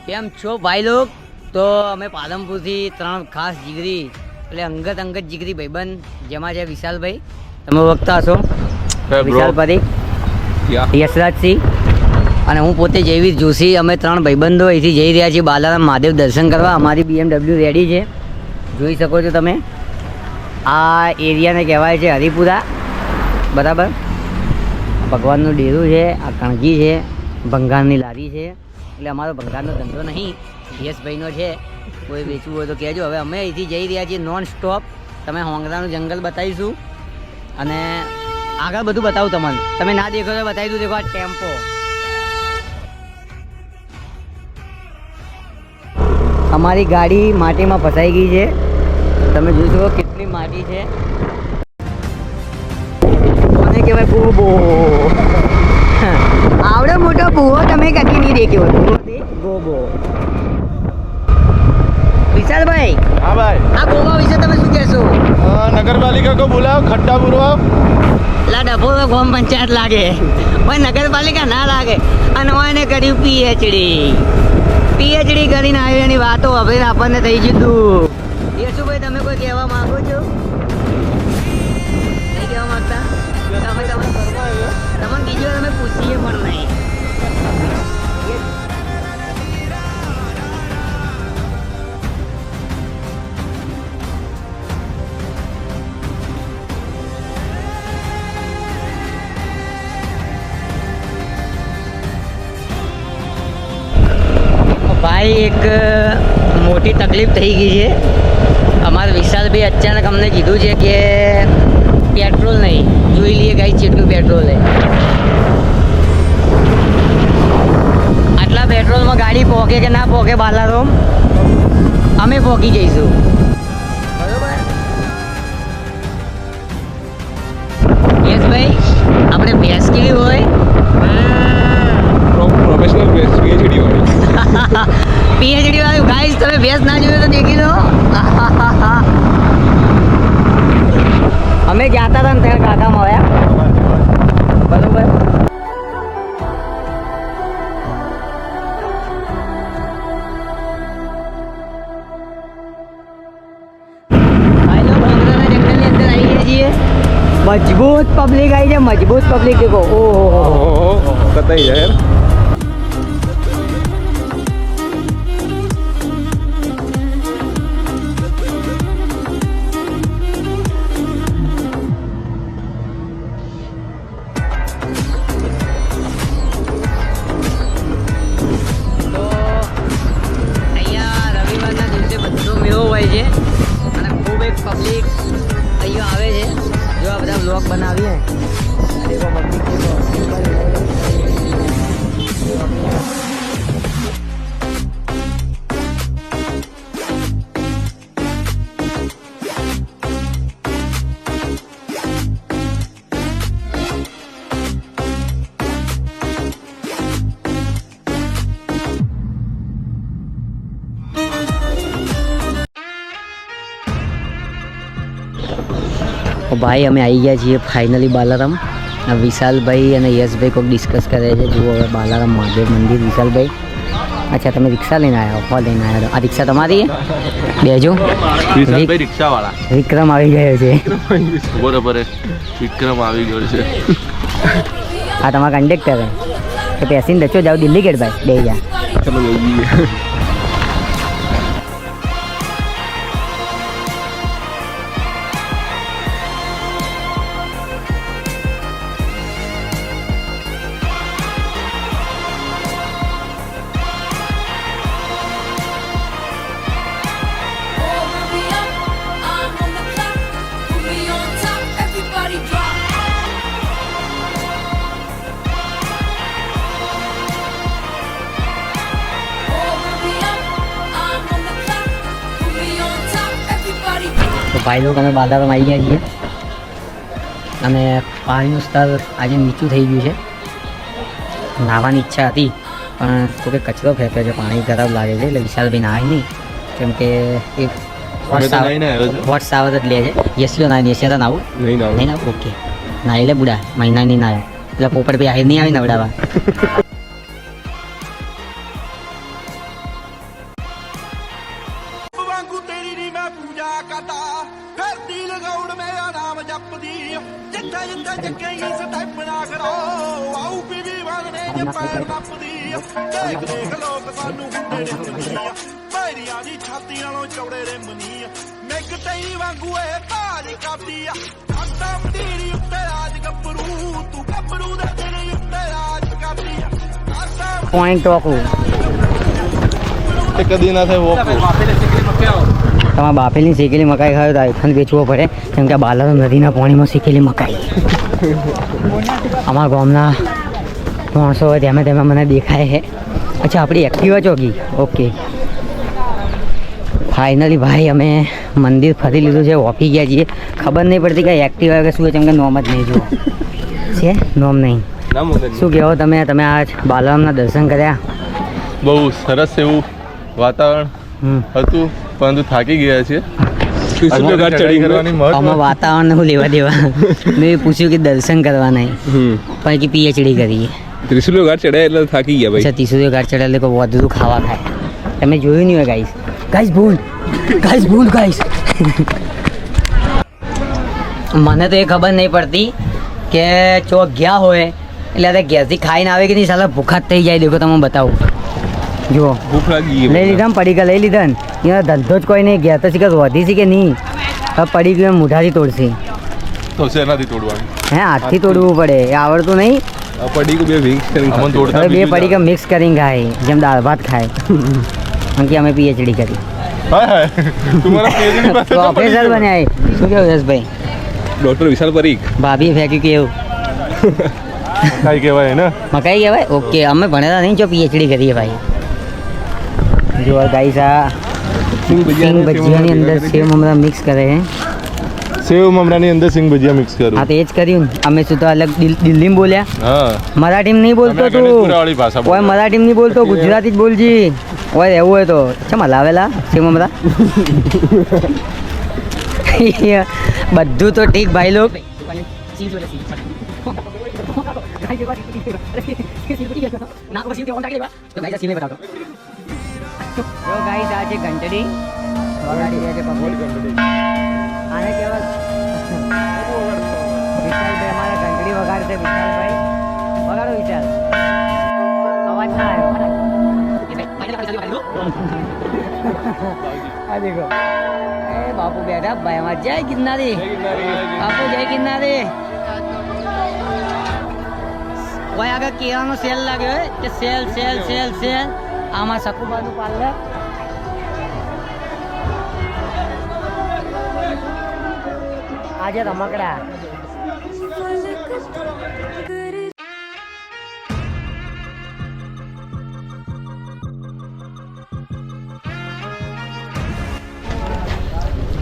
કેમ છો ભાઈ લોગ? તો અમે પાલનપુરથી 3 ખાસ જીગરી એટલે અંગત જીગરી ભાઈબંધ જેમાં છે વિશાલભાઈ, તમે ઓળખતા હશો, વિશાલભાઈ, યશરાજસિંહ અને હું પોતે જયવીર જોશી. અમે 3 ભાઈબંધો અહીંથી જઈ રહ્યા છીએ બાલારામ મહાદેવ દર્શન કરવા. અમારી BMW રેડી છે, જોઈ શકો છો તમે. આ એરિયાને કહેવાય છે હરિપુરા, બરાબર. ભગવાનનું ડેરું છે, આ કણગી છે, ભંગારની લારી છે. એટલે અમારો ભંગારનો ધંધો નહીં, યશભાઈનો છે. કોઈ વેચવું હોય તો કહેજો. હવે અમે અહીંથી જઈ રહ્યા છીએ નોન સ્ટોપ. તમે હોંગરાનું જંગલ બતાવીશું અને આગળ બધું બતાવું તમને. તમે ના દેખો તો બતાવી દઉં. દેખો આ ટેમ્પો, અમારી ગાડી માટીમાં ફસાઈ ગઈ છે. તમે જોઈ શકો કેટલી માટી છે. મને કહેવાય બૂબો. આવડો મોટો બુઓ તમે કદી નહીં દેખ્યો. ગોબો. વિશાલભાઈ, हाँ भाई, આ ગોવા વિશે તમે શું કહેશો? नगर पालिका को बुलाओ, खड्डा बुरवाओ. લા ડભો ગામ પંચાયત લાગે પણ નગરપાલિકા ના લાગે. અને એને કર્યું પીએચડી કરીને આવી એની વાતો હવે આપણને થઈ જતું. યશુભાઈ, તમે કોઈ કહેવા માંગો છો? નહીં કહેવા માંગતા? તમે બીજું તમે પૂછીએ પણ નહીં. ભાઈ, એક મોટી તકલીફ થઈ ગઈ છે. અમારા વિશાલભાઈ અચાનક અમને કીધું છે કે પેટ્રોલ નહીં. જોઈ લઈએ ગાઈ કેટલું પેટ્રોલ છે. આટલા પેટ્રોલમાં ગાડી પહોંચે કે ના પહોંચે બાલારામ, અમે પહોંચી જઈશું, બરોબર? યશભાઈ, આપણે ભેંસ કેવી હોય? प्रोफेशनल पीएचडी वाली. પીએચડી વાળું. ગાઈસ, તમે ભેંસ ના જોયું તો દેખી લો. અમે ગયા હતા ને ત્યારે કાકામાં આવ્યા, બરોબર. ભાઈ લોગ, ભોંગરાના જંગલની અંદર આવી ગયા છીએ. મજબૂત પબ્લિક આવી છે, મજબૂત પબ્લિક. દેખો, ઓહો, कतई है यार. પબ્લિક અહીંયા આવે છે. જો આ બધા બ્લોગ બનાવીએ, દેખો પબ્લિક, ભાઈ અમે આવી ગયા છીએ ફાઇનલી બાલારામ. વિશાલભાઈ અને યશભાઈ કોઈક ડિસ્કસ કરે છે. જુઓ હવે બાલારામ મહાદેવ મંદિર. વિશાલભાઈ, અચ્છા તમે રિક્ષા લઈને આવ્યા? હો, લઈને આવ્યા. આ રિક્ષા તમારી? બેજો. વિશાલભાઈ રિક્ષાવાળા. વિક્રમ આવી ગયો છે. બરોબર, વિક્રમ આવી ગયો છે. આ તમારા કંડક્ટર કે પેસેન્જર છો? જાઓ દિલ્હી ગેટ ભાઈ, બે જા. ચલો જઈએ. તો ભાઈ લોકો અમે બાલારામ આવી ગયા છીએ અને પાણીનું સ્તર આજે નીચું થઈ ગયું છે. નાહવાની ઈચ્છા હતી પણ કોઈ કચરો ફેંક્યો છે, પાણી ખરાબ લાગે છે એટલે વિશાલભાઈ નાહી નહીં, કેમ કે એક વોટ સાવત જ લે છે. યશિયો ના યશિયા તો નાવું નહીં ના. ઓકે, નાહી લે બુડા, મહિના નહીં નાહ્યો એટલે પોપટ ભાઈ આહિર નહીં આવી નવડાવા. પોઈન્ટ ટોકું કદી ના થાય તમારા બાફેલી શેકેલી મકાઈ ખાયો તો આઈફોન વેચવો પડે કેમ કે બાલારામ નદીના પાણીમાં શેકેલી મકાઈ અમારા ગામના માણસો હોય તેમાં તેમાં મને દેખાય છે. અચ્છા આપણી એક્ટિવા ચોકી ઓકે ફાઇનલી ભાઈ અમે મંદિર ફરી લીધું છે ઓફી ગયા છીએ ખબર નહીં પડતી કે એક્ટિવા કે શું કેમ કે નોમ જ નહીં જુઓ છે નોમ નહીં શું કહેવો તમે આજ બાલારામના દર્શન કર્યા બહુ સરસ એવું વાતાવરણ હતું પરંતુ થાકી ગયા છે. આમાં વાતાવરણ હું લેવા દેવા મેં પૂછ્યું કે દર્શન કરવા નહીં પણ કે પીએચડી કરીએ ત્રિશુલિયો ઘાટ ચડ્યા એટલે થાકી ગયા ભાઈ. અચ્છા ત્રિશુલિયો ઘાટ ચડ્યા એટલે કોઈ વધુ ખાવા ખાય તમે જોયું નહીં હોય ગાઈસ મને તો એ ખબર નહીં પડતી કે ચોક ગયા હોય એટલે આ ગેસથી ખાઈને આવે કે નહીં સાલા ભૂખા જ થઈ જાય. દેખો તમે બતાવું જુઓ ભૂખ લાગી લઈ લીધા ને પડીકા લઈ લીધા ને એનો ધંધો જ કોઈ નહીં ગયા તો શીખર વધી છે કે નહીં હવે પડી ગયું મોઢાથી તોડશે તો શેનાથી તોડવાનું હે હાથથી તોડવું પડે એ આવડતું નહીં પડીકું બે મિક્સ કરીને હવે બે પડીકા મિક્સ કરીને ખાય જેમ દાળ ભાત ખાય કેમ કે અમે પીએચડી કરી પ્રોફેસર બન્યા શું કેવું યશભાઈ ડોક્ટર વિશાલ પરીખ ભાભી ફેંક્યું કેવું કઈ કહેવાય ને મકાઈ કહેવાય ઓકે અમે ભણેલા નહીં જો પીએચડી કરીએ ભાઈ જો ગાઈસ આ સિંગ ભજીયાની અંદર સેવ મમરા મિક્સ કરે છે સેવ મમરાની અંદર સિંગ ભજીયા મિક્સ કરું હા તો એ જ કર્યું ને અમે શું તો અલગ દિલ્હીમાં બોલ્યા હા મરાઠીમાં નહીં બોલતો તું ઓય મરાઠીમાં નહીં બોલતો ગુજરાતી જ બોલજી ઓય એવું હોય તો છે હલાવેલા સેવ મમરા બધું તો ઠીક ભાઈ લોક જો ગાઈસ આ છે ઘંટડી વગાડી રહ્યા છે પગોડી આને કેવા વિશાલભાઈ અમારા ઘંટડી વગાડશે વિશાલભાઈ વગાડો વિશાલ અવાજ ના આવ્યો આ દેખો એ બાપુ બેઠા ભાઈ અમાર જય ગિરનારી બાપુ જય ગિરનારી ઓય આગળ કેળાનો સેલ લાગ્યો હે કે સેલ સેલ સેલ સેલ આમાં સકુબાનું પાર્લર આજે રમકડા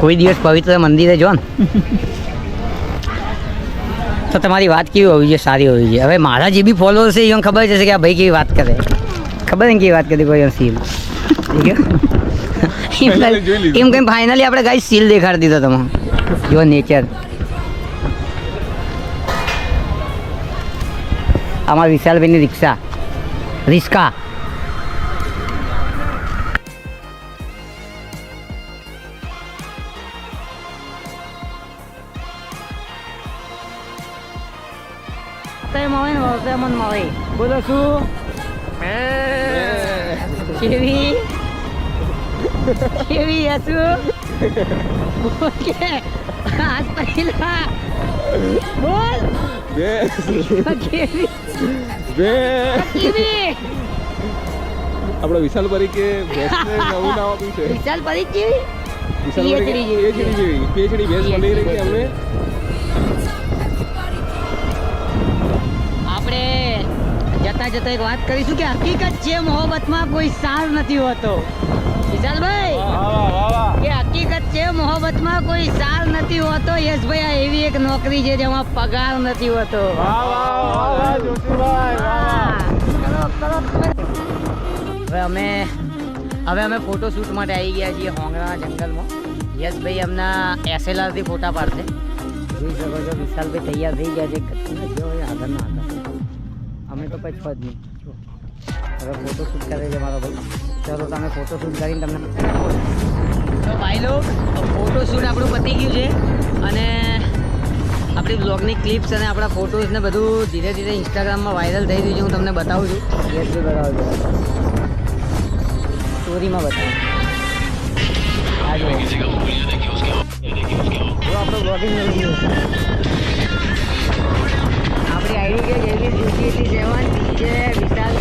કોઈ દિવસ પવિત્ર મંદિરે જો ને તો તમારી વાત કેવી હોવી જોઈએ સારી હોવી જોઈએ. હવે મારા જે બી ફોલોઅર્સ છે એને ખબર છે કે આ ભાઈ કેવી વાત કરે ખબર ને કેવી વાત કરી કોઈ સીલ એમ કંઈ ફાઇનલી આપણે ગાઈ સીલ દેખાડી દીધો તમે જો નેચર અમારા વિશાલભાઈની રિક્ષા બોલો શું કેવી હશું ઓકે આજ પહેલા બોલ કેવી આપણા વિશાલ પરીખ કે બેસને નવું નામ આપ્યું છે વિશાલ પરીખ કેવી પીએચડી બેસ મળી રહી છે અમને જતા એક વાત કરીશું કે હકીકત છે મોહબ્બતમાં કોઈ સાર નથી હોતો વિશાલભાઈ કે હકીકત છે મોહબ્બતમાં કોઈ સાર નથી હોતો યશભાઈ આ એવી એક નોકરી છે જેમાં પગાર નથી હોતો હવે અમે ફોટોશૂટ માટે આવી ગયા છીએ હોંગરા જંગલમાં યશભાઈ એમના એસએલઆરથી ફોટા પાડશે જોઈ શકો છો વિશાલભાઈ તૈયાર થઈ ગયા છે આગળના અમે તો પછી જ નહીં હવે ફોટોશૂટ કરે છે મારો ભાઈ ચલો તમે ફોટોશૂટ કરીને તમને તો ભાઈ લોક ફોટોશૂટ આપણું પતી ગયું છે અને આપણી બ્લોગની ક્લિપ્સ અને આપણા ફોટોઝ ને બધું ધીરે ધીરે ઇન્સ્ટાગ્રામમાં વાયરલ થઈ રહ્યું છે. હું તમને બતાવું છું. યસભાઈ બતાવું છું, સ્ટોરીમાં બતાવું. આ જો આપણું બ્લોગિંગ આપણી આઈડી કે જેવી 7 છે વિશાલ